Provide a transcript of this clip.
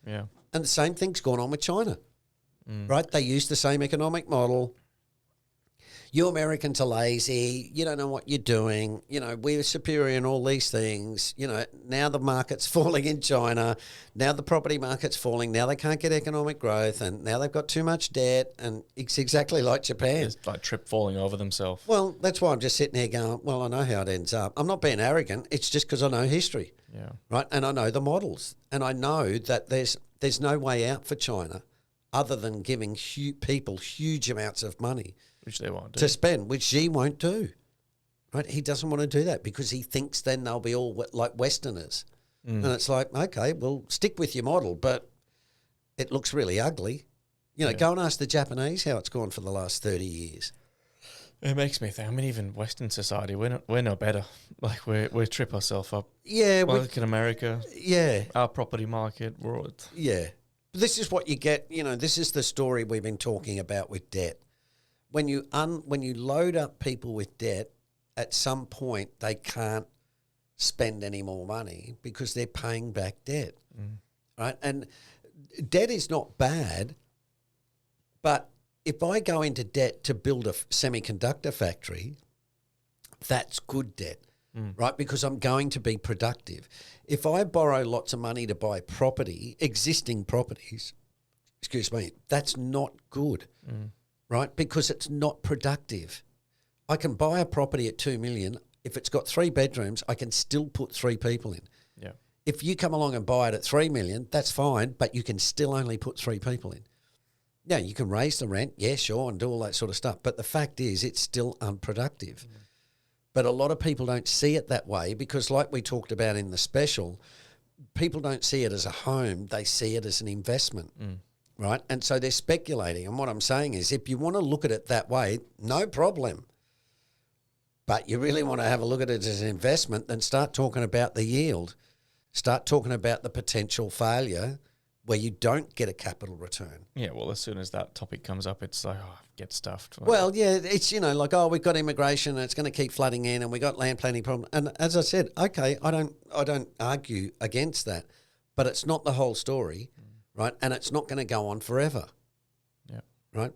Yeah. And the same thing's gone on with China, right? They use the same economic model. You Americans are lazy. You don't know what you're doing. You know, we're superior in all these things. You know, now the market's falling in China. Now the property market's falling. Now they can't get economic growth, and now they've got too much debt. And it's exactly like Japan. It's like Trip falling over themselves. Well, that's why I'm just sitting here going, well, I know how it ends up. I'm not being arrogant. It's just because I know history, Yeah. right? And I know the models. And I know that there's no way out for China other than giving people huge amounts of money Which they won't do. to spend, which Xi won't do. Right? He doesn't want to do that because he thinks then they'll be all like Westerners. And it's like, okay, well, stick with your model, but it looks really ugly. You know, go and ask the Japanese how it's gone for the last 30 years. It makes me think. I mean, even Western society, we're no better. Like we trip ourselves up. Yeah, Well, look at America, yeah, our property market, world. yeah. This is what you get. You know, this is the story we've been talking about with debt. When you load up people with debt, at some point they can't spend any more money because they're paying back debt, right? And debt is not bad, but if I go into debt to build a semiconductor factory, that's good debt, right? Because I'm going to be productive. If I borrow lots of money to buy property, existing properties, that's not good, right? Because it's not productive. I can buy a property at $2 million. If it's got 3 bedrooms, I can still put 3 people in. Yeah. If you come along and buy it at $3 million, that's fine, but you can still only put 3 people in. Yeah, you can raise the rent, yeah, sure, and do all that sort of stuff. But the fact is, it's still unproductive. But a lot of people don't see it that way because, like we talked about in the special, people don't see it as a home. They see it as an investment, right? And so they're speculating. And what I'm saying is, if you want to look at it that way, no problem. But you really want to have a look at it as an investment, then start talking about the yield. Start talking about the potential failure where you don't get a capital return. Yeah, well, as soon as that topic comes up, it's like, oh, get stuffed. Well, yeah, it's, you know, like, oh, we've got immigration and it's going to keep flooding in and we got land planning problem. And as I said, okay, I don't argue against that, but it's not the whole story, right? And it's not going to go on forever. Yeah. Right?